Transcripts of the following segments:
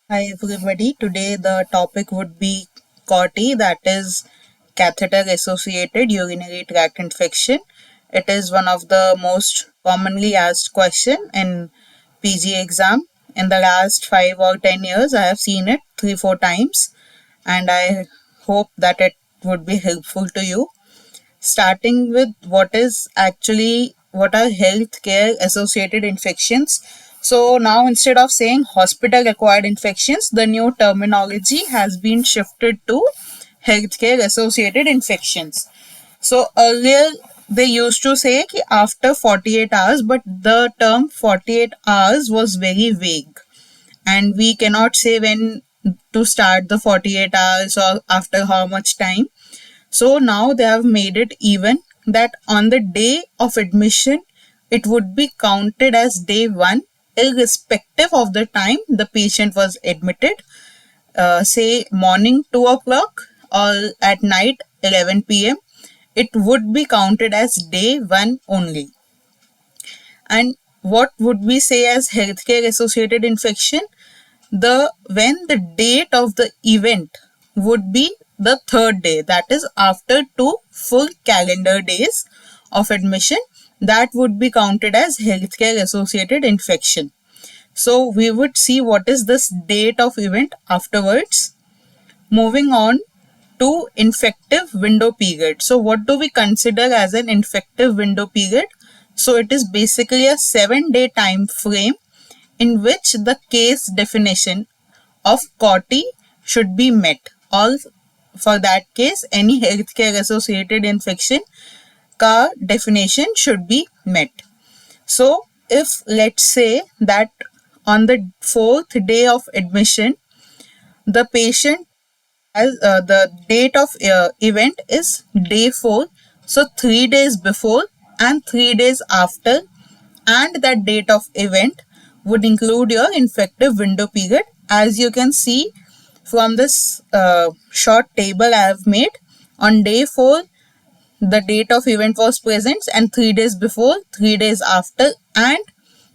Hi everybody. Today the topic would be COTI, that is catheter associated urinary tract infection. It is one of the most commonly asked question in PG exam. In the last 5 or 10 years I have seen it 3-4 times, and I hope that it would be helpful to you. Starting with what are healthcare associated infections. So now instead of saying hospital acquired infections, the new terminology has been shifted to healthcare associated infections. So earlier they used to say कि after 48 hours, but the term 48 hours was very vague, and we cannot say when to start the 48 hours or after how much time. So now they have made it even that on the day of admission, it would be counted as day one, irrespective of the time the patient was admitted, say morning 2 o'clock or at night 11 p.m. It would be counted as day one only. And what would we say as healthcare associated infection? When the date of the event would be the third day, that is after 2 full calendar days of admission, that would be counted as healthcare associated infection. So we would see what is this date of event afterwards. Moving on to infective window period. So what do we consider as an infective window period? So it is basically a 7-day time frame in which the case definition of COTI should be met. All for that case, any healthcare associated infection ka definition should be met. So if let's say that on the fourth day of admission, the patient has the date of event is day 4, so 3 days before and 3 days after, and that date of event would include your infective window period. As you can see from this short table I have made, on day 4 the date of event was present, and 3 days before, 3 days after, and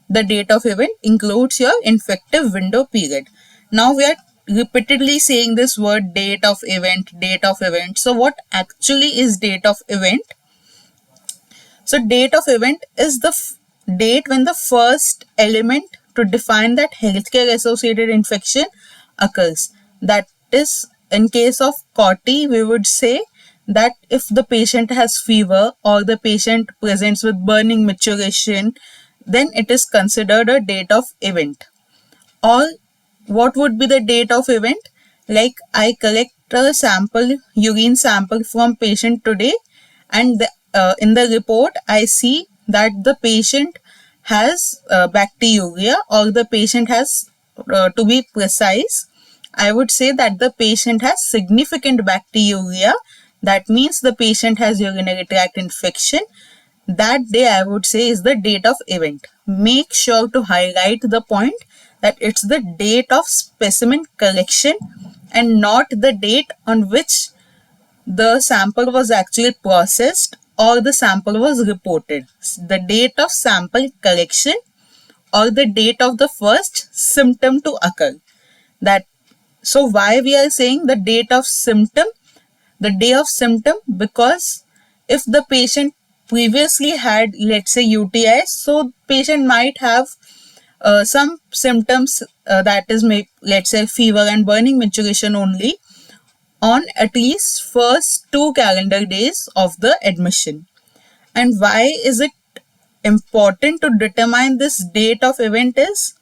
the date of event includes your infective window period. Now we are repeatedly saying this word date of event, date of event. So what actually is date of event? So date of event is the date when the first element to define that healthcare associated infection occurs. That is, in case of COTI, we would say that if the patient has fever or the patient presents with burning maturation, then it is considered a date of event. Or what would be the date of event? Like I collect a sample, urine sample from patient today, and in the report I see that the patient has bacteriuria, or the patient has, to be precise, I would say that the patient has significant bacteriuria. That means the patient has urinary tract infection. That day I would say is the date of event. Make sure to highlight the point that it's the date of specimen collection and not the date on which the sample was actually processed or the sample was reported. The date of sample collection or the date of the first symptom to occur. That so why we are saying the date of symptom, the day of symptom, because if the patient previously had, let's say, UTI, so patient might have some symptoms, that is, let's say, fever and burning maturation only on at least first 2 calendar days of the admission. And why is it important to determine this date of event is,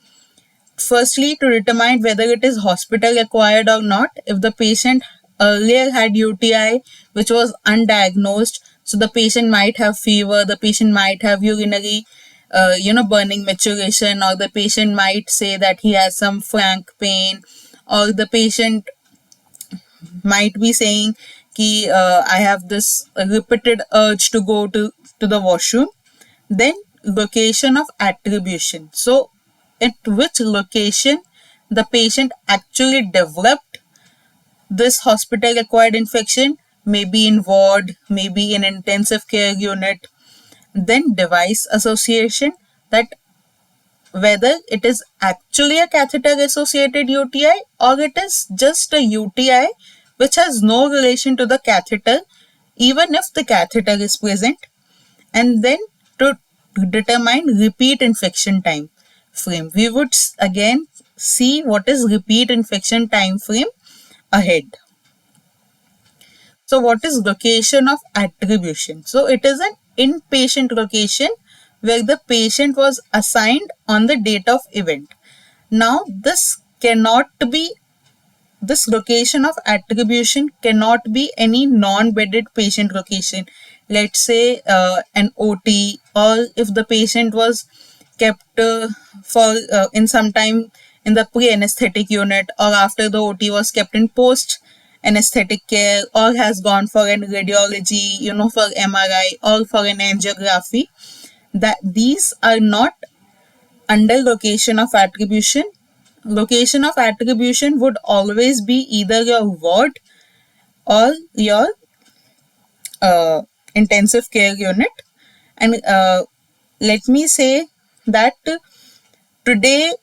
firstly, to determine whether it is hospital acquired or not. If the patient earlier had UTI which was undiagnosed, so the patient might have fever, the patient might have urinary burning maturation, or the patient might say that he has some frank pain, or the patient might be saying ki I have this repeated urge to go to the washroom. Then location of attribution. So at which location the patient actually developed this hospital acquired infection, maybe in ward, maybe in intensive care unit. Then device association, that whether it is actually a catheter associated UTI or it is just a UTI which has no relation to the catheter, even if the catheter is present. And then to determine repeat infection time frame, we would again see what is repeat infection time frame ahead. So what is location of attribution? So it is an inpatient location where the patient was assigned on the date of event. Now this location of attribution cannot be any non-bedded patient location. Let's say an OT, or if the patient was kept for in some time in the pre-anesthetic unit, or after the OT was kept in post anesthetic care, or has gone for an radiology, for MRI or for an angiography, that these are not under location of attribution. Location of attribution would always be either your ward or your intensive care unit. And let me say that today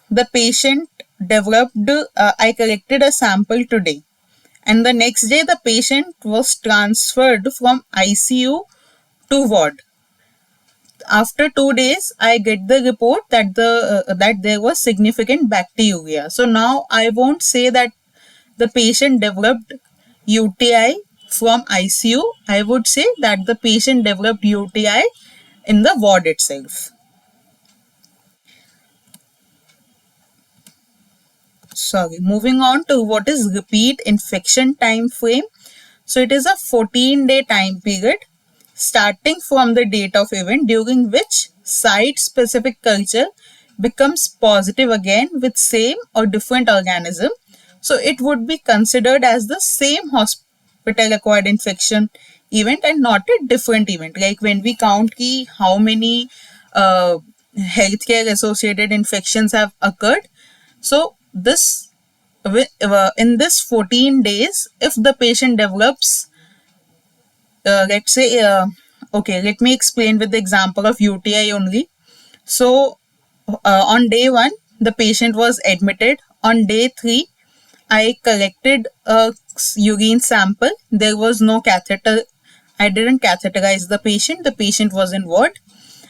the patient developed, I collected a sample today, and the next day the patient was transferred from ICU to ward. After 2 days, I get the report that that there was significant bacteriuria. So now I won't say that the patient developed UTI from ICU. I would say that the patient developed UTI in the ward itself. Sorry, moving on to what is repeat infection time frame. So it is a 14-day time period starting from the date of event, during which site-specific culture becomes positive again with same or different organism. So it would be considered as the same hospital-acquired infection event and not a different event. Like when we count how many healthcare associated infections have occurred. So this in this 14 days, if the patient develops, let's say, okay, let me explain with the example of UTI only. So on day 1, the patient was admitted. On day 3, I collected a urine sample. There was no catheter. I didn't catheterize the patient. The patient was in ward,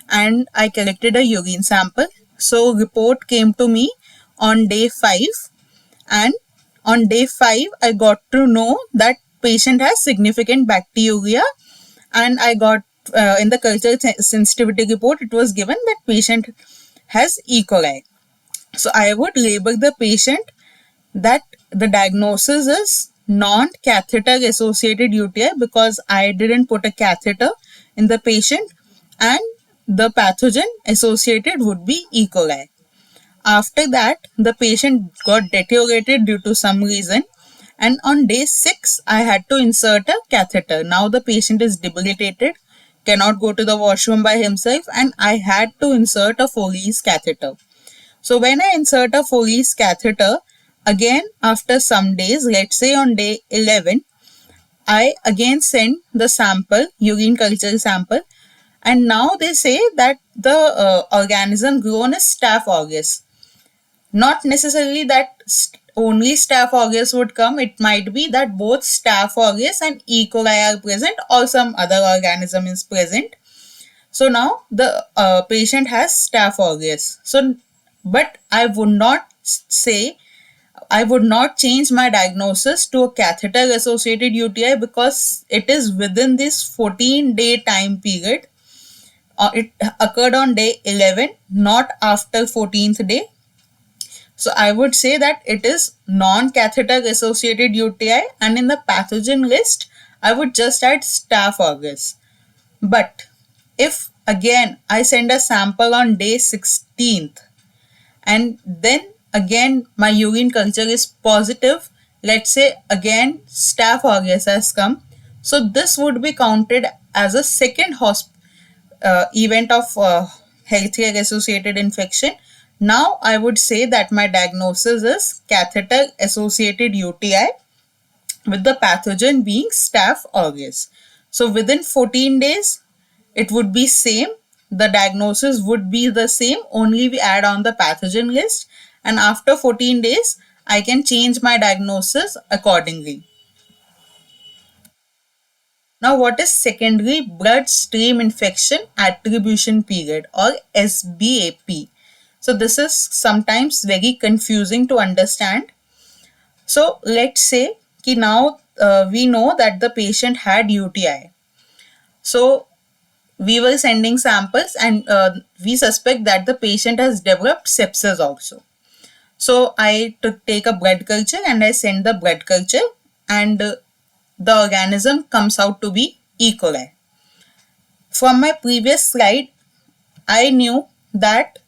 and I collected a urine sample. So report came to me on day 5, and on day 5 I got to know that patient has significant bacteriuria, and I got in the culture sensitivity report it was given that patient has E. coli. So I would label the patient that the diagnosis is non-catheter associated UTI because I didn't put a catheter in the patient, and the pathogen associated would be E. coli. After that, the patient got deteriorated due to some reason, and on day 6, I had to insert a catheter. Now the patient is debilitated, cannot go to the washroom by himself, and I had to insert a Foley's catheter. So when I insert a Foley's catheter, again after some days, let's say on day 11, I again send the sample, urine culture sample, and now they say that the organism grown is Staph aureus. Not necessarily that only Staph aureus would come. It might be that both Staph aureus and E. coli are present, or some other organism is present. So now the patient has Staph aureus. So, but I would not change my diagnosis to a catheter associated UTI because it is within this 14-day time period. It occurred on day 11, not after 14th day. So I would say that it is non-catheter associated UTI, and in the pathogen list, I would just add Staph aureus. But if again I send a sample on day 16th, and then again my urine culture is positive, let's say again Staph aureus has come, so this would be counted as a second event of healthcare associated infection. Now I would say that my diagnosis is catheter associated UTI with the pathogen being Staph aureus. So within 14 days, it would be same the diagnosis would be the same, only we add on the pathogen list, and after 14 days I can change my diagnosis accordingly. Now, what is secondary bloodstream infection attribution period, or SBAP? So this is sometimes very confusing to understand. So let's say कि now we know that the patient had UTI. So we were sending samples, and we suspect that the patient has developed sepsis also. So I take a blood culture and I send the blood culture, and the organism comes out to be E. coli. From my previous slide, I knew that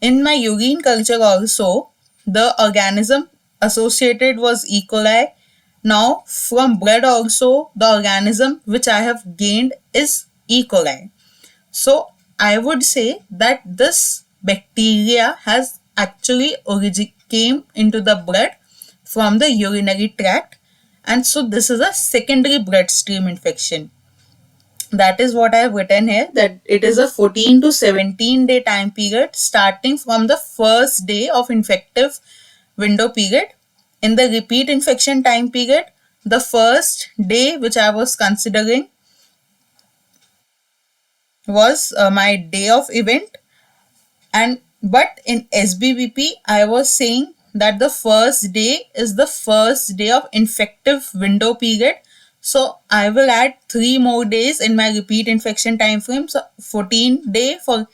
in my urine culture also, the organism associated was E. coli. Now, from blood also, the organism which I have gained is E. coli. So, I would say that this bacteria has actually came into the blood from the urinary tract, and so this is a secondary bloodstream infection. That is what I have written here, that it is a 14 to 17 day time period starting from the first day of infective window period. In the repeat infection time period, the first day which I was considering was my day of event, and but in SBVP I was saying that the first day is the first day of infective window period. So I will add 3 more days in my repeat infection time frame. So 14 day for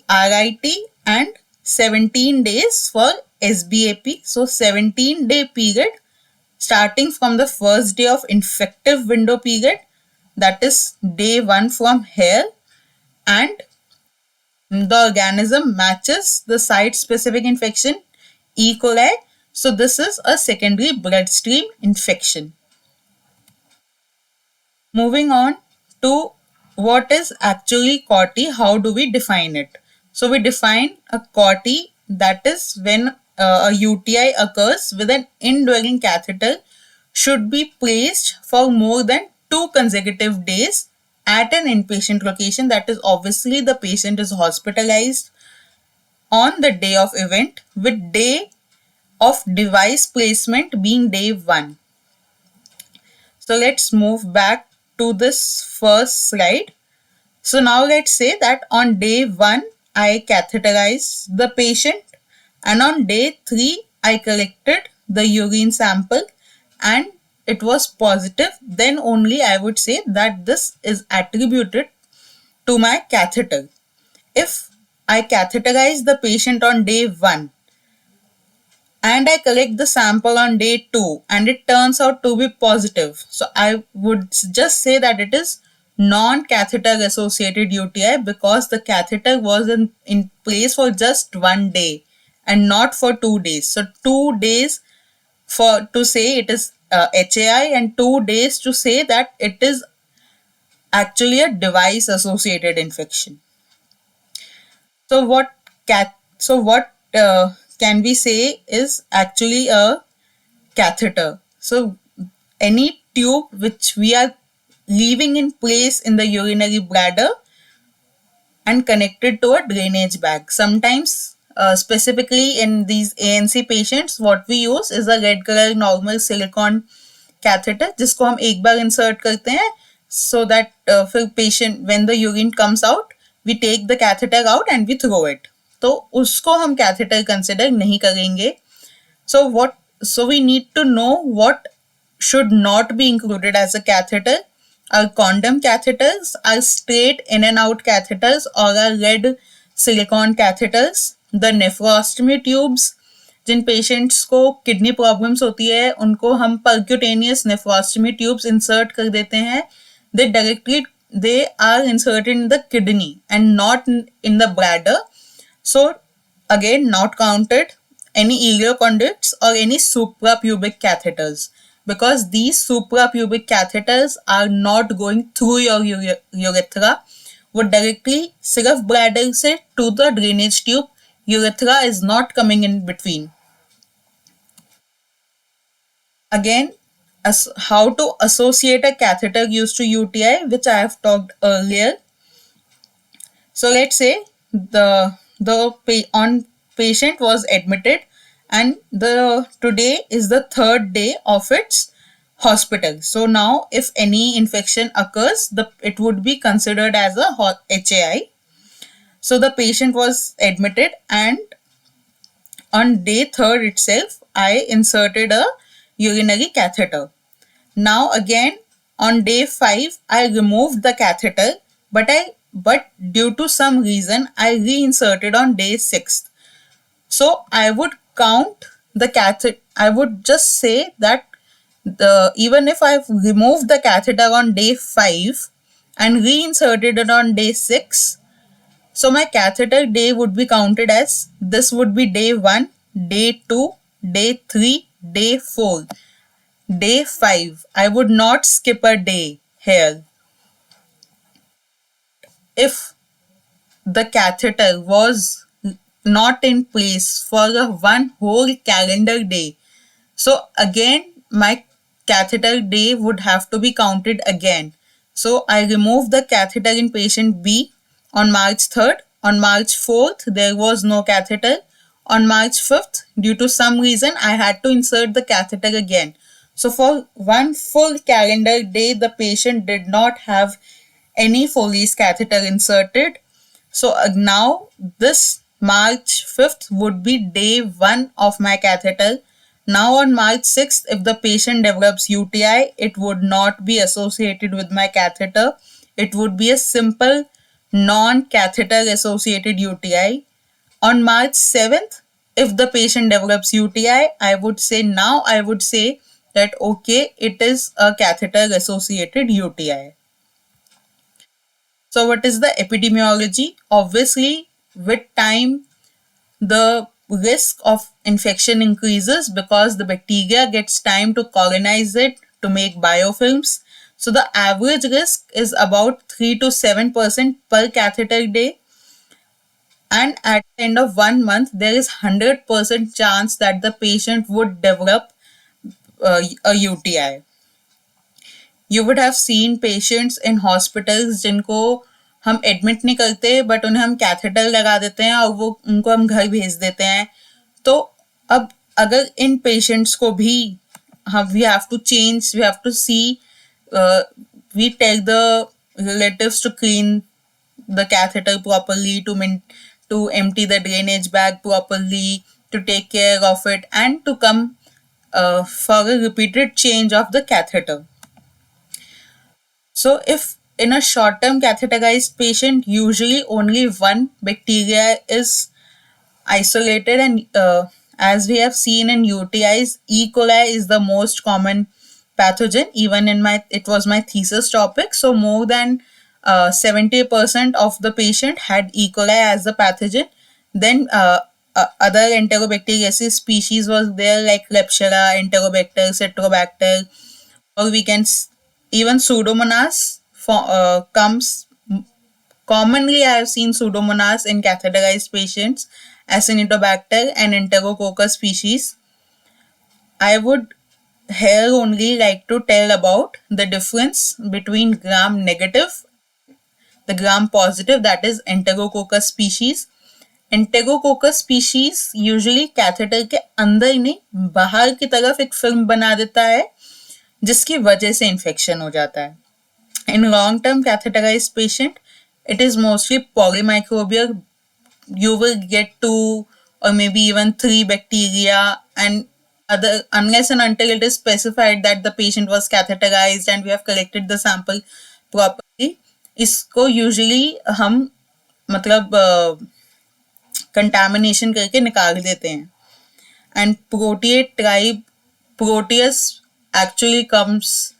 RIT and 17 days for SBAP. So 17-day period starting from the first day of infective window period, that is day 1 from here, and the organism matches the site specific infection E. coli. So this is a secondary bloodstream infection. Moving on to what is actually COTY, how do we define it? So we define a COTY, that is when a UTI occurs with an indwelling catheter should be placed for more than 2 consecutive days at an inpatient location. That is, obviously the patient is hospitalized on the day of event, with day of device placement being day 1. So let's move back to this first slide. So now let's say that on day 1 I catheterized the patient, and on day 3 I collected the urine sample and it was positive. Then only I would say that this is attributed to my catheter. If I catheterize the patient on day 1 and I collect the sample on day 2 and it turns out to be positive, so I would just say that it is non-catheter associated UTI, because the catheter was in place for just 1 day and not for 2 days. So 2 days for to say it is HAI, and 2 days to say that it is actually a device associated infection. So what can we say is actually a catheter? So any tube which we are leaving in place in the urinary bladder and connected to a drainage bag. Sometimes specifically in these ANC patients, what we use is a red color normal silicone catheter जिसको हम एक बार insert करते हैं, so that फिर patient when the urine comes out we take the catheter out and we throw it. तो उसको हम catheter consider नहीं करेंगे. So we need to know what should not be included as a catheter. Our condom catheters, our straight in and out catheters, or our red silicone catheters, the nephrostomy tubes. जिन patients को kidney problems होती है उनको हम percutaneous नेफ्रोस्टमी tubes insert कर देते हैं. They are inserted in the kidney and not in the bladder. So again, not counted any ileal conduits or any suprapubic catheters, because these suprapubic catheters are not going through your urethra. वो directly सिर्फ bladder से to the drainage tube, urethra is not coming in between. Again, as how to associate a catheter used to UTI, which I have talked earlier. So let's say on patient was admitted, and the today is the third day of its hospital. So now if any infection occurs, the it would be considered as a HAI. So the patient was admitted, and on day third itself, I inserted a urinary catheter. Now again on day 5 I removed the catheter, but due to some reason I reinserted on day 6th. So I would count the catheter. I would just say that the even if I've removed the catheter on day 5 and reinserted it on day 6, so my catheter day would be counted as this would be day 1, day 2, day 3, day 4. Day 5. I would not skip a day here. If the catheter was not in place for one whole calendar day, so again my catheter day would have to be counted again. So I removed the catheter in patient B on March 3rd. On March 4th, there was no catheter. On March 5th, due to some reason, I had to insert the catheter again. So for one full calendar day, the patient did not have any Foley's catheter inserted. So now this March 5th would be day 1 of my catheter. Now on March 6th, if the patient develops UTI, it would not be associated with my catheter. It would be a simple non-catheter associated UTI. On March 7th, if the patient develops UTI, I would say that okay, it is a catheter associated UTI. So what is the epidemiology? Obviously, with time, the risk of infection increases because the bacteria gets time to colonize it to make biofilms. So the average risk is about 3 to 7% per catheter day. And at the end of 1 month, there is 100% chance that the patient would develop a UTI. You would have seen patients in hospitals जिनको हम admit नहीं करते but उन्हें हम catheter लगा देते हैं और वो उनको हम घर भेज देते हैं. तो अब अगर इन पेशेंट्स को भी हम we have to change, we have to see, we tell the relatives to clean the catheter properly, to empty the drainage bag properly, to take care of it, and to come for a repeated change of the catheter. So if in a short-term catheterized patient, usually only one bacteria is isolated, and as we have seen in UTIs, E. coli is the most common pathogen. Even in it was my thesis topic. So more than 70% of the patient had E. coli as the pathogen. Then other Enterobacteriaceae species was there like Klebsiella, Enterobacter, Citrobacter, or we can even Pseudomonas comes commonly. I have seen Pseudomonas in catheterized patients, Acinetobacter and Enterococcus species. I would here only like to tell about the difference between gram negative, the gram positive, that is Enterococcus species. Enterococcus species usually catheter के अंदर ही नहीं बाहर की तरफ एक film बना देता है जिसकी वजह से इन्फेक्शन हो जाता है. In long-term catheterized patient, it is mostly polymicrobial. You will get 2 or maybe even 3 bacteria, and other, unless and until it is specified that the patient was catheterized and we have collected the sample properly, इसको usually हम मतलब contamination करके निकाल देते हैं. And proteate tribe, Proteus actually comes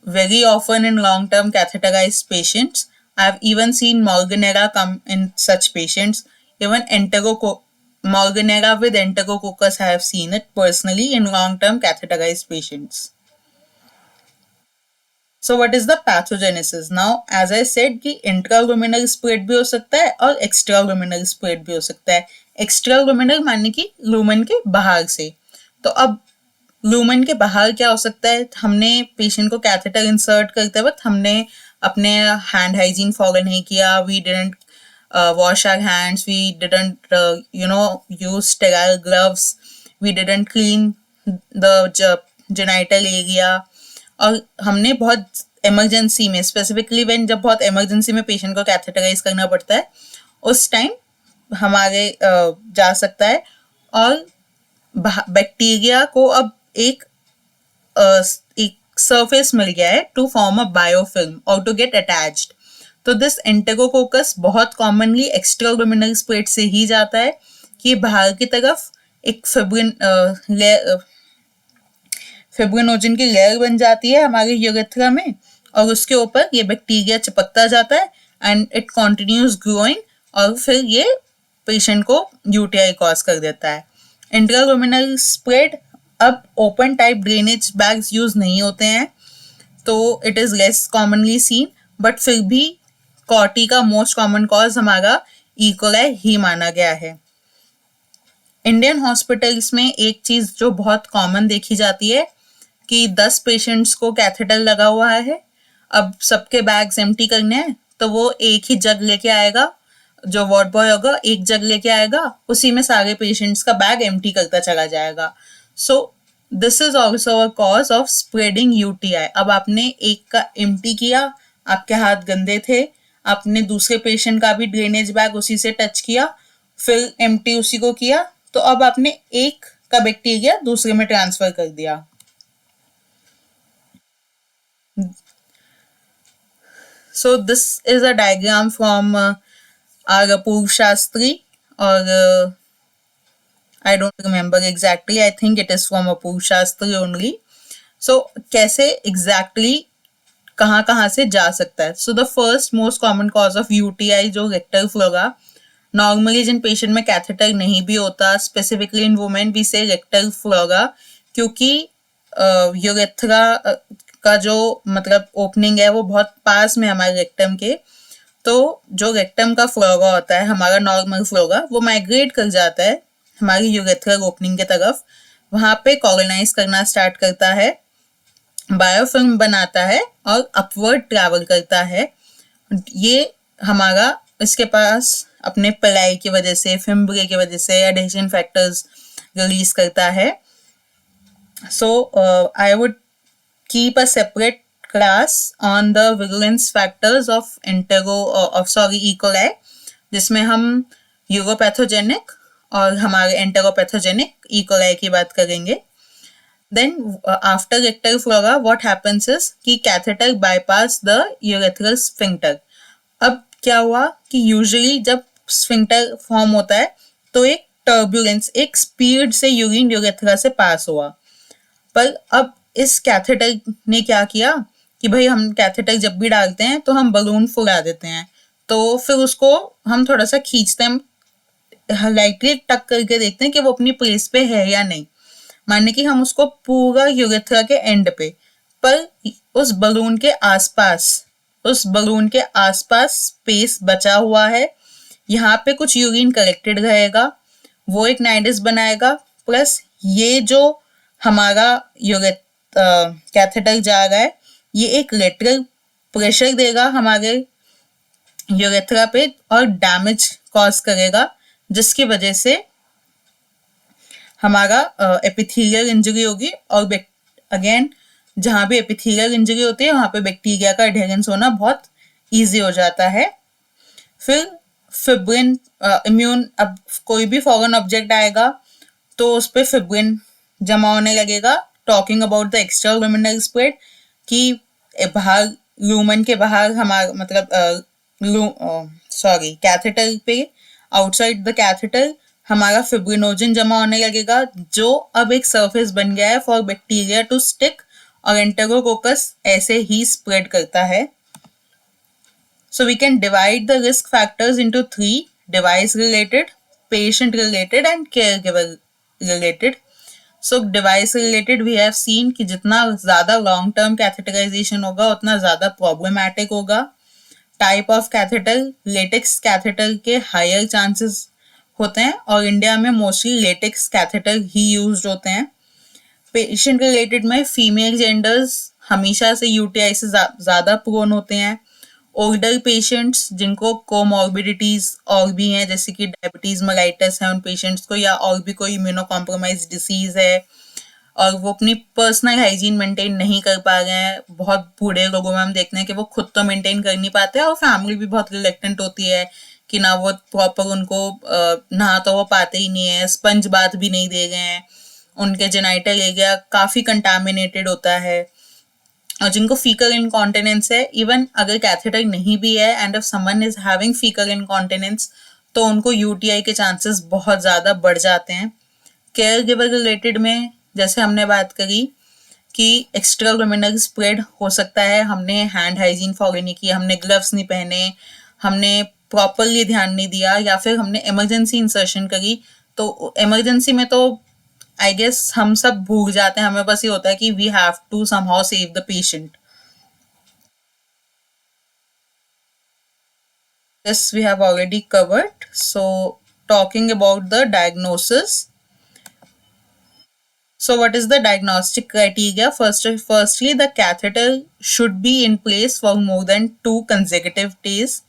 very often in long-term catheterized patients. I've even seen Morganella come in such patients. Even Morganella with Enterococcus, I have seen it personally in long-term catheterized patients. So what is the pathogenesis? Now, as I said कि intraluminal spread भी हो सकता है और extraluminal spread भी हो सकता है. Extraluminal माने कि lumen के बाहर से. तो अब लूमेन के बाहर क्या हो सकता है? हमने पेशेंट को कैथेटर इंसर्ट करते वक्त हमने अपने हैंड हाइजीन फॉलो नहीं किया, we didn't wash our hands, we didn't, use sterile gloves, we didn't clean the genital area. और हमने बहुत इमरजेंसी में, स्पेसिफिकली व्हेन जब बहुत इमरजेंसी में पेशेंट को कैथेटराइज करना पड़ता है, उस टाइम हमारे जा सकता है। और बैक्टीरिया को अब एक सरफेस मिल गया है टू फॉर्म अ बायोफिल्म और टू गेट अटैच्ड। तो दिस एंटेरोकोकस बहुत कॉमनली एक्स्ट्रालुमिनल स्प्रेड से ही जाता है कि बाहर की तरफ एक फिब्रिनोजन की लेयर बन जाती है हमारे यूरेथ्रा में, और उसके ऊपर ये बैक्टीरिया चिपकता जाता है एंड इट कंटिन्यूज ग्रोइंग, और फिर ये पेशेंट को यूटीआई कॉज कर देता है। इंट्रालुमिनल स्प्रेड, अब open type drainage bags use नहीं होते हैं, तो it is less commonly seen, but फिर भी कॉटी का मोस्ट कॉमन कॉज हमारा इकोलाई ही माना गया है। इंडियन हॉस्पिटल्स में एक चीज जो बहुत कॉमन देखी जाती है कि 10 पेशेंट्स को कैथेटर लगा हुआ है, अब सबके बैग्स एम्प्टी करने हैं, तो वो एक ही जग लेके आएगा, जो वार्ड बॉय होगा एक जग लेके आएगा, उसी में सारे पेशेंट्स का बैग एम्प्टी करता चला जाएगा। So this is also a cause of spreading UTI. अब आपने एक का एम्प्टी किया, आपके हाथ गंदे थे, आपने दूसरे पेशेंट का भी ड्रेनेज बैग उसी से टच किया, फिर एम्प्टी उसी को किया, तो अब आपने एक का बैक्टीरिया दूसरे में ट्रांसफर कर दिया। So this is a diagram from our Apoorv Shastri, or I don't remember exactly. I think it is from Apoorv Shastri only. So कैसे exactly कहाँ से जा सकता है? So the first most common cause of UTI जो rectal flora, normally जिन patient में catheter नहीं भी होता, स्पेसिफिकली इन वुमेन वी से रेक्टल फ्लोरा, क्योंकि यूरेथ्रा का जो मतलब ओपनिंग है वो बहुत पास में हमारे रेक्टम के, तो जो रेक्टम का फ्लोरा होता है हमारा नॉर्मल फ्लोरा, वो माइग्रेट कर जाता है हमारी यूरेथ्रल ओपनिंग के तरफ, वहां पे कॉलोनाइज करना स्टार्ट करता है, बायोफिल्म बनाता है और अपवर्ड ट्रैवल करता है। ये हमारा इसके पास अपने पलाई की वजह से, फिम्ब्रे की वजह से एडेशन फैक्टर्स रिलीज करता है। So I would keep a separate class on the vigilance factors of E coli, जिसमें हम यूरोपैथोजेनिक और हमारे एंटेरोपैथोजेनिक इकोलाई की बात करेंगे। Then after rectal flora, what happens is कि catheter bypass the urethral sphincter। अब क्या हुआ कि यूजुअली जब स्फिंक्टर फॉर्म होता है तो एक टर्बुलेंस, एक स्पीड से यूरिन यूरेथ्रा से पास हुआ, पर अब इस कैथेटर ने क्या किया कि भाई हम कैथेटर जब भी डालते हैं तो हम बलून फुला देते हैं, तो फिर उसको हम थोड़ा सा खींचते हैं, लाइटली टक करके देखते हैं कि वो अपनी प्लेस पे है या नहीं, माने कि हम उसको पूरा यूरेथ्रा के एंड पे, पर उस बलून के आसपास स्पेस बचा हुआ है, यहाँ पे कुछ यूरिन कलेक्टेड रहेगा, वो एक नाइडस बनाएगा, प्लस ये जो हमारा कैथेटर जा रहा है ये एक लेटरल प्रेशर देगा हमारे यूरेथ्रा पे और डैमेज कॉज करेगा, जिसकी वजह से हमारा एपिथेलियल इंजरी होगी, और अगेन जहाँ भी एपिथेलियल इंजरी होती है वहाँ पे बैक्टीरिया का एडहेरेंस होना बहुत इजी हो जाता है। फिर फिब्रिन इम्यून, अब कोई भी फॉरेन ऑब्जेक्ट आएगा तो उस पर फिब्रिन जमा होने लगेगा। टॉकिंग अबाउट द एक्स्ट्रालुमिनल स्प्रेड, कि बाहर लूमन के बाहर हमारा मतलब कैथेटर पे, आउटसाइड द कैथेटर हमारा फिब्रिनोजन जमा होने लगेगा, जो अब एक सरफेस बन गया है फॉर बैक्टीरिया टू स्टिक, और एंटेरोकोकस ऐसे ही स्प्रेड करता है। So we can divide the risk factors into 3: device related, patient related and caregiver related. So device related we have seen कि जितना ज़्यादा long term catheterization होगा उतना ज़्यादा problematic होगा। Type of catheter, latex catheter के higher chances होते हैं, और इंडिया में मोस्टली latex catheter ही used होते हैं। पेशेंट रिलेटेड में फीमेल जेंडर्स हमेशा से यूटीआई से ज़्यादा प्रोन होते हैं, ओल्डर पेशेंट्स जिनको कोमॉर्बिडिटीज और भी हैं, जैसे कि डायबिटीज मेलाइटस है उन पेशेंट्स को, या और भी कोई इम्यूनो कॉम्प्रोमाइज डिसीज है और वो अपनी पर्सनल हाइजीन मेंटेन नहीं कर पा रहे हैं। बहुत बूढ़े लोगों में हम देखते हैं कि वो खुद तो मेंटेन कर नहीं पाते और फैमिली भी बहुत रिलेक्टेंट होती है कि ना वो प्रॉपर उनको नहा तो वो पाते ही नहीं है, स्पंज बाथ भी नहीं दे रहे हैं, उनके जेनाइटल एरिया काफी कंटामिनेटेड होता है। और जिनको फीकल इनकॉन्टिनेंस है, इवन अगर कैथेटर नहीं भी है and if someone is having faecal incontinence, तो उनको यूटीआई के चांसेस बहुत ज्यादा बढ़ जाते हैं। केयर गिवर रिलेटेड में जैसे हमने बात करी कि एक्स्ट्रा लुमिनल स्प्रेड हो सकता है, हमने हैंड हाइजीन फॉलो नहीं किया, हमने ग्लव्स नहीं पहने, हमने प्रॉपरली ध्यान नहीं दिया, या फिर हमने इमरजेंसी इंसर्शन करी। तो इमरजेंसी में तो आई गेस हम सब भूल जाते हैं, हमें बस ये होता है कि we have to somehow save the patient. This we have already covered. So talking about the diagnosis. So what is the diagnostic criteria? Firstly, the catheter should be in place for more than 2 consecutive days.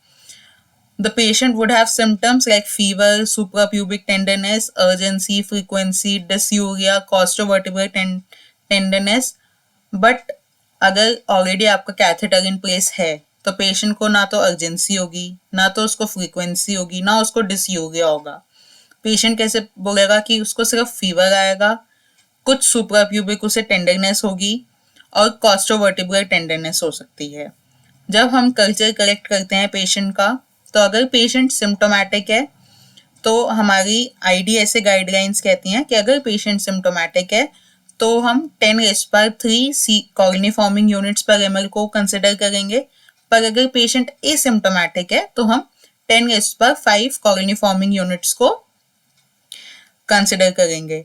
The patient would have symptoms like fever, suprapubic tenderness, urgency, frequency, dysuria, costovertebral tenderness. But अगर already आपका catheter in place है तो patient को ना तो urgency होगी, ना तो उसको फ्रीक्वेंसी होगी, ना उसको डिसयूरिया होगा। पेशेंट कैसे बोलेगा कि उसको सिर्फ फीवर आएगा, कुछ सुप्राप्यूबिक उसे टेंडरनेस होगी और कॉस्टोवर्टिब्रल टेंडरनेस हो सकती है। जब हम कल्चर कलेक्ट करते हैं पेशेंट का, तो अगर पेशेंट सिम्टोमेटिक है तो हमारी आईडीएसए गाइडलाइंस कहती हैं कि अगर पेशेंट सिम्टोमेटिक है तो हम 10^3 सी कॉग्निफॉर्मिंग यूनिट्स पर एमएल को कंसिडर करेंगे, पर अगर पेशेंट एसिम्टोमेटिक है तो हम 10^5 कॉग्निफॉर्मिंग यूनिट्स को कंसिडर करेंगे।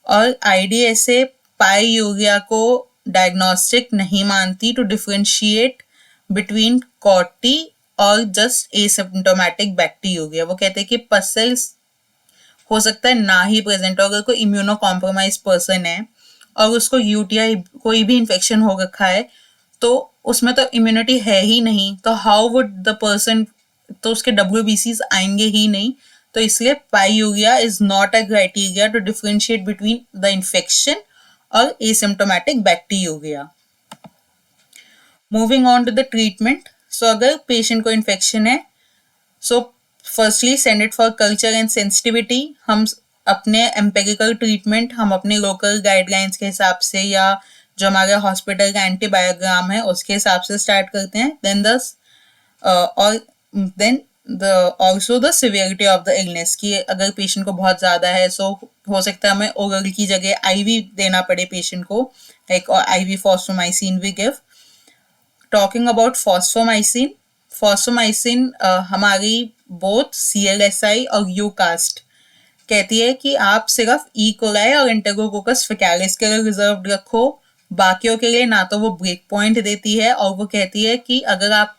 और आईडीएसए पाई यूरिया को डायग्नोस्टिक नहीं मानती टू डिफरेंशिएट बिटवीन कॉटी और जस्ट एसिम्टोमेटिक बैक्टीरिया। वो कहते हैं कि पसल्स हो सकता है ना ही प्रेजेंट हो, अगर कोई इम्यूनो कॉम्प्रोमाइज पर्सन है और उसको यूटीआई कोई भी इन्फेक्शन हो रखा है तो उसमें तो इम्यूनिटी है ही नहीं, तो हाउ वुड द पर्सन, तो उसके डब्ल्यूबीसीज आएंगे ही नहीं। तो इसलिए pyuria is not a criteria to differentiate between the infection और asymptomatic bacteria. Moving on to the treatment. So अगर पेशेंट को इन्फेक्शन है, so firstly send it for culture and sensitivity. हम अपने एम्पेरिकल ट्रीटमेंट हम अपने लोकल गाइडलाइंस के हिसाब से या जो हमारे हॉस्पिटल का एंटीबायोग्राम है उसके हिसाब से स्टार्ट करते हैं। Then the also the severity of the illness, कि अगर पेशेंट को बहुत ज़्यादा है सो हो सकता है हमें ओरल की जगह आईवी देना पड़े पेशेंट को, like IV fosfomycin we give. Talking about fosfomycin, fosfomycin हमारी बोथ सीएलएसआई और यूकास्ट कहती है कि आप सिर्फ ई कोलाई और एंटेरोकोकस फेकालिस के लिए रिजर्व रखो, बाकियों के लिए ना तो वो ब्रेक पॉइंट देती है, और वो कहती है कि अगर आप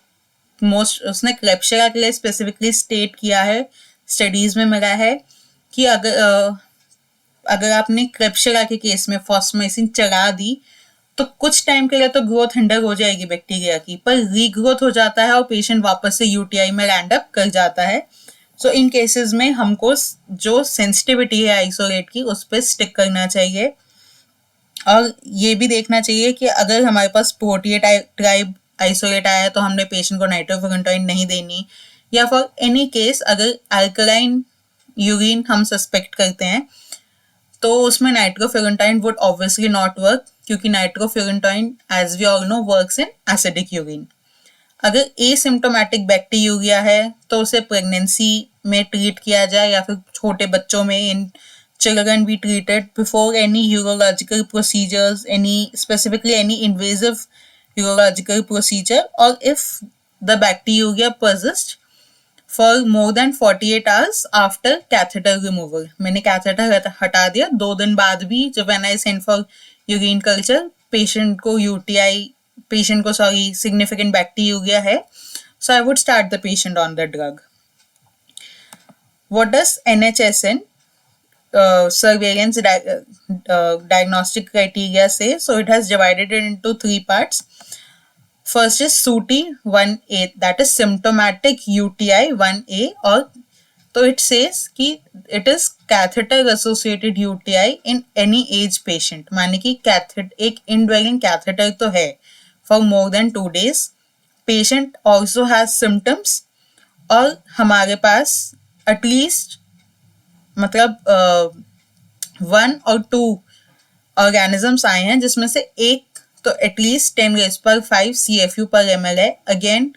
उसने क्लेप्शियरा के लिए स्पेसिफिकली स्टेट किया है, स्टडीज में मिला है कि अगर आपने क्लेप्शियरा के केस में फॉस्फोमाइसिन चढ़ा दी तो कुछ टाइम के लिए तो ग्रोथ हिंडर हो जाएगी बैक्टीरिया की, पर रीग्रोथ हो जाता है और पेशेंट वापस से यूटीआई में लैंड अप कर जाता है। सो इन केसेस में हमको जो सेंसिटिविटी है आइसोलेट की उस पर स्टिक करना चाहिए। और ये भी देखना चाहिए कि अगर हमारे पास प्रोटीएट ट्राइब आइसोलेट आया है तो हमने पेशेंट को नाइट्रोफिगेंटाइन नहीं देनी, या फॉर एनी केस अगर अल्कलाइन यूरिन हम सस्पेक्ट करते हैं तो उसमें nitrofurantoin would obviously not work, क्योंकि nitrofurantoin as we all know works in acidic urine. अगर एसिम्टोमेटिक बैक्टीरिया है तो उसे प्रेगनेंसी में ट्रीट किया जाए या फिर छोटे बच्चों में, इन children be treated before any urological procedures, specifically any invasive urological procedure, or if the bacteria persists for more than 48 hours after catheter removal. मैंने catheter हटा दिया, 2 दिन बाद भी जब when I send for urine culture patient को significant bacteria है, so I would start the patient on the drug. What does NHSN surveillance diagnostic criteria say? So it has divided it into 3 parts. First is SUTI 1A, that is symptomatic UTI 1A, or तो it says कि it is catheter associated UTI in any age patient, माने कि एक indwelling catheter तो है for more than 2 days, patient also has symptoms, और हमारे पास at least मतलब 1 or 2 ऑर्गेनिजम्स आए हैं जिसमें से एक तो एटलीस्ट 10⁵ CFU पर ml है. अगेन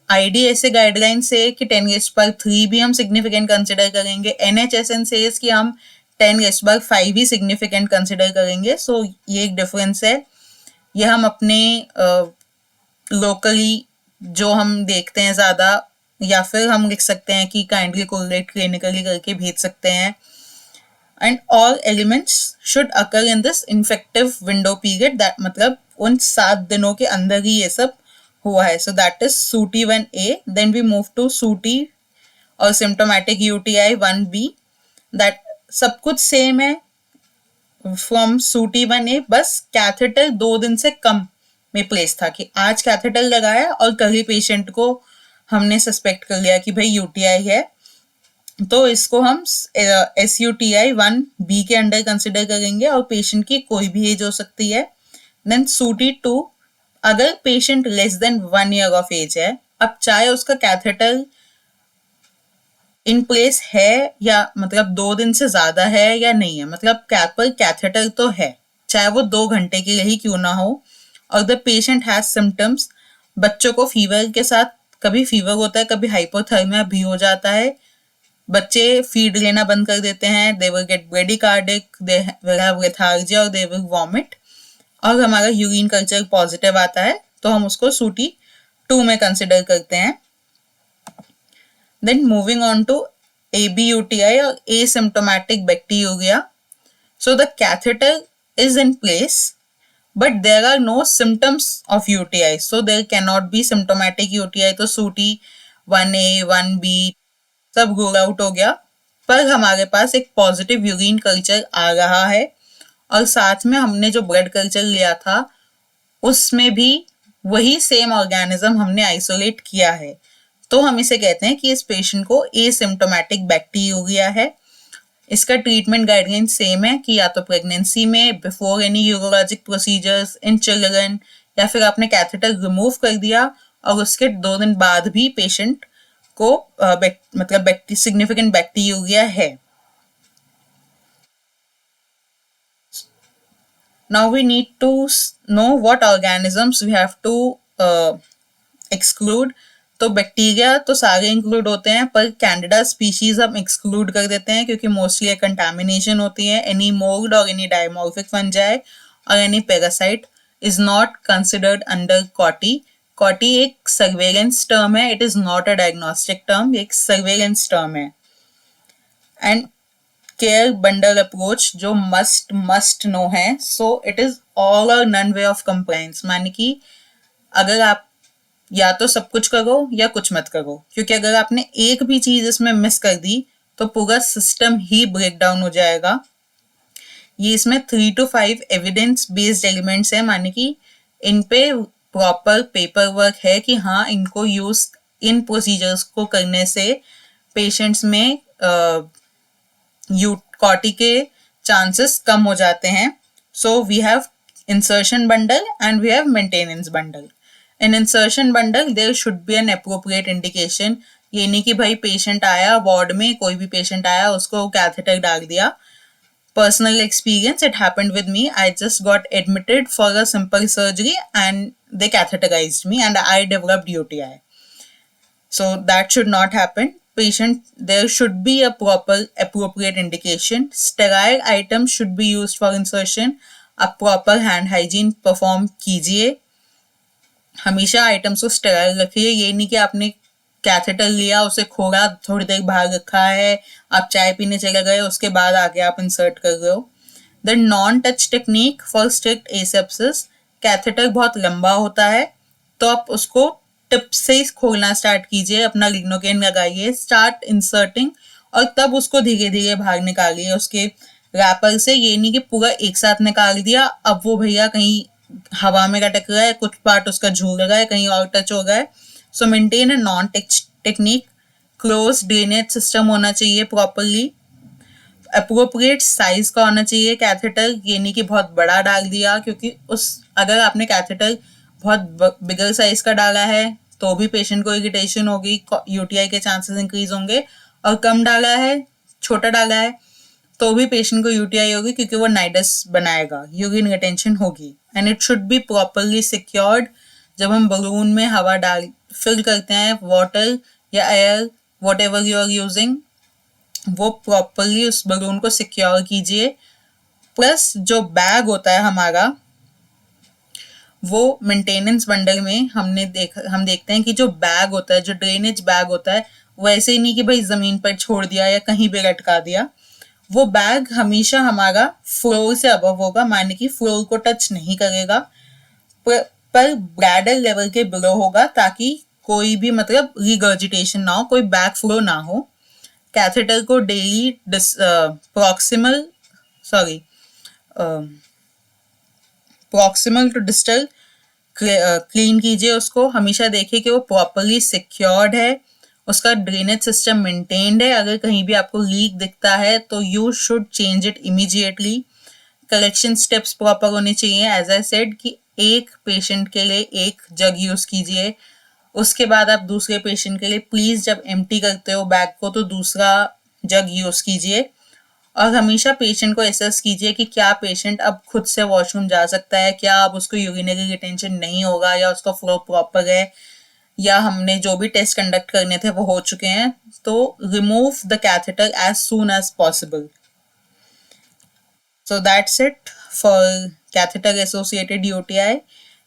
IDSA गाइडलाइन से कि 10⁵ भी हम सिग्निफिकेंट कंसिडर करेंगे. NHSN से कि हम 10⁵ भी सिग्निफिकेंट कंसिडर करेंगे. सो ये एक डिफरेंस है. ये हम अपने लोकली जो हम देखते हैं ज़्यादा, या फिर हम लिख सकते हैं कि काइंडली कोरिलेट क्लिनिकली करके भेज सकते हैं. And all elements should occur in this infective window period, that मतलब उन 7 दिनों के अंदर ही ये सब हुआ है. So that is SUTI 1A. Then we move to SUTI और symptomatic UTI 1B. that सब कुछ सेम है फ्रॉम SUTI 1A, बस कैथेटर 2 दिन से कम में प्लेस था कि आज कैथेटर लगाया और कल ही पेशेंट को हमने सस्पेक्ट कर लिया कि भाई UTI है, तो इसको हम SUTI 1B के अंडर कंसिडर करेंगे और पेशेंट की कोई भी एज हो सकती है. देन SUTI 2, अगर patient less than 1 year of age है, अब चाहे उसका कैथेटर इन प्लेस है या मतलब 2 दिन से ज्यादा है या नहीं है, मतलब कैप पर कैथेटर तो है, चाहे वो 2 घंटे के लिए ही क्यों ना हो, और द पेशेंट हैज सिम्टम्स. बच्चों को फीवर के साथ कभी फीवर होता है, कभी हाइपोथर्मिया भी हो जाता है. बच्चे फीड लेना बंद कर देते हैं, they will get bradycardic, they will have lethargy और दे विल वॉमिट, और हमारा यूरिन कल्चर पॉजिटिव आता है तो हम उसको SUTI 2 में कंसिडर करते हैं. Then moving on to ABUTI और asymptomatic bacteriuria. So the catheter is in place, but there are no symptoms of UTI, so there cannot be symptomatic UTI. तो SUTI 1A 1B सब rule out हो गया, पर हमारे पास एक positive urine culture आ रहा है और साथ में हमने जो ब्लड कल्चर लिया था उसमें भी वही सेम ऑर्गेनिज्म हमने आइसोलेट किया है, तो हम इसे कहते हैं कि इस पेशेंट को एसिम्प्टोमेटिक बैक्टीरिया है. इसका ट्रीटमेंट गाइडलाइन सेम है कि या तो प्रेगनेंसी में, before any urologic procedures in children, या फिर आपने कैथेटर रिमूव कर दिया और उसके 2 दिन बाद भी पेशेंट को मतलब सिग्निफिकेंट बैक्टीरिया है. Now we need to know what organisms we have to exclude. तो बैक्टीरिया तो सारे इंक्लूड होते हैं, पर कैंडिडा स्पीशीज हम एक्सक्लूड कर देते हैं क्योंकि मोस्टली कंटामिनेशन होती है. एनी मोल्ड और एनी डायमॉर्फिक फंजाई और any parasite is not considered under कॉटी. कॉटी एक सर्वेलेंस टर्म है, it is not a diagnostic term, एक सर्वेलेंस टर्म है. एंड केयर बंडल अप्रोच जो मस्ट नो है, सो इट इज ऑल और none way of compliance, माने कि अगर आप या तो सब कुछ करो या कुछ मत करो, क्योंकि अगर आपने एक भी चीज इसमें मिस कर दी तो पूरा सिस्टम ही ब्रेक डाउन हो जाएगा. ये इसमें 3 to 5 एविडेंस बेस्ड एलिमेंट्स है, माने कि इन पे प्रॉपर पेपर वर्क है कि हाँ इनको यूज इन प्रोसीजर्स को करने से पेशेंट्स में कॉटी के चांसेस कम हो जाते हैं. So we have insertion bundle and we have maintenance bundle. In insertion bundle there should be an appropriate indication. ये नहीं कि भाई पेशेंट आया वार्ड में, कोई भी पेशेंट आया उसको कैथेटर डाल दिया. Personal experience, it happened with me. I just got admitted for a simple surgery and they catheterized me and I developed UTI. So that should not happen. Patient, there should be a proper appropriate indication. Sterile items should be used for insertion. A proper hand hygiene perform कीजिए. हमेशा items को sterile रखिए. ये नहीं कि आपने catheter लिया, उसे खोला, थोड़ी देर बाहर रखा है, आप चाय पीने चले गए, उसके बाद आके आप इंसर्ट कर रहे हो. The non touch technique for strict asepsis. Catheter बहुत लंबा होता है तो आप उसको टिप से ही खोलना स्टार्ट कीजिए, अपना लिग्नोकेन लगाइए, स्टार्ट इंसर्टिंग, और तब उसको धीरे धीरे बाहर निकालिए उसके रैपर से. ये नहीं कि पूरा एक साथ निकाल दिया, अब वो भैया कहीं हवा में लटक रहा है, कुछ पार्ट उसका झूल रहा है, कहीं और टच हो रहा है. सो maintain a non technique. Close drainage system होना चाहिए प्रॉपरली. अप्रोप्रिएट साइज का होना चाहिए कैथेटर, ये नहीं कि बहुत बड़ा डाल दिया, क्योंकि उस अगर आपने कैथेटर बहुत बिगर साइज का डाला है तो भी पेशेंट को इरिटेशन होगी, यूटीआई के चांसेस इंक्रीज होंगे. और कम डाला है, छोटा डाला है, तो भी पेशेंट को यूटीआई होगी, क्योंकि वो नाइडस बनाएगा, यूरिन रिटेंशन होगी. And it should be properly secured. जब हम बलून में हवा डाल फिल करते हैं, वाटर या air, whatever you are using, वो प्रॉपरली उस बलून को सिक्योर कीजिए. प्लस जो बैग होता है हमारा, वो मेंटेनेंस बंडल में हम देखते हैं कि जो बैग होता है, जो ड्रेनेज बैग होता है, वो ऐसे ही नहीं कि भाई जमीन पर छोड़ दिया या कहीं भी लटका दिया. वो बैग हमेशा हमारा फ्लोर से अबव होगा, माने कि फ्लोर को टच नहीं करेगा, पर ब्लैडर लेवल के बिलो होगा, ताकि कोई भी मतलब रिगर्जिटेशन ना हो, कोई बैक फ्लो ना हो. कैथेटर को daily proximal to distal clean कीजिए. उसको हमेशा देखिए कि वो प्रॉपरली सिक्योर्ड है, उसका ड्रेनेज सिस्टम मेंटेन्ड है. अगर कहीं भी आपको लीक दिखता है तो you should change it immediately. Collection steps proper होने चाहिए. एज आई सेड कि एक पेशेंट के लिए एक जग यूज कीजिए, उसके बाद आप दूसरे पेशेंट के लिए प्लीज जब एम्प्टी करते हो बैग को तो दूसरा जग यूज कीजिए. और हमेशा पेशेंट को एसेस कीजिए कि क्या पेशेंट अब खुद से वॉशरूम जा सकता है, क्या अब उसको यूरिनरी रिटेंशन नहीं होगा, या उसका फ्लो प्रॉपर है, या हमने जो भी टेस्ट कंडक्ट करने थे वो हो चुके हैं. तो remove the catheter as soon as possible. So that's it for catheter associated UTI.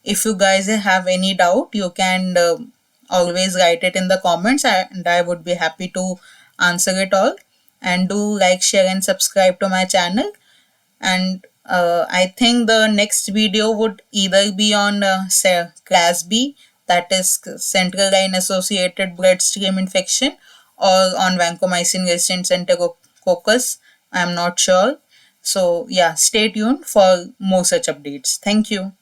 If you guys have any doubt, you can always write it in the comments, and I would be happy to answer it all. And do like, share, and subscribe to my channel. And I think the next video would either be on class B, that is central line associated bloodstream infection, or on vancomycin resistant enterococcus. I'm not sure. So yeah, stay tuned for more such updates. Thank you.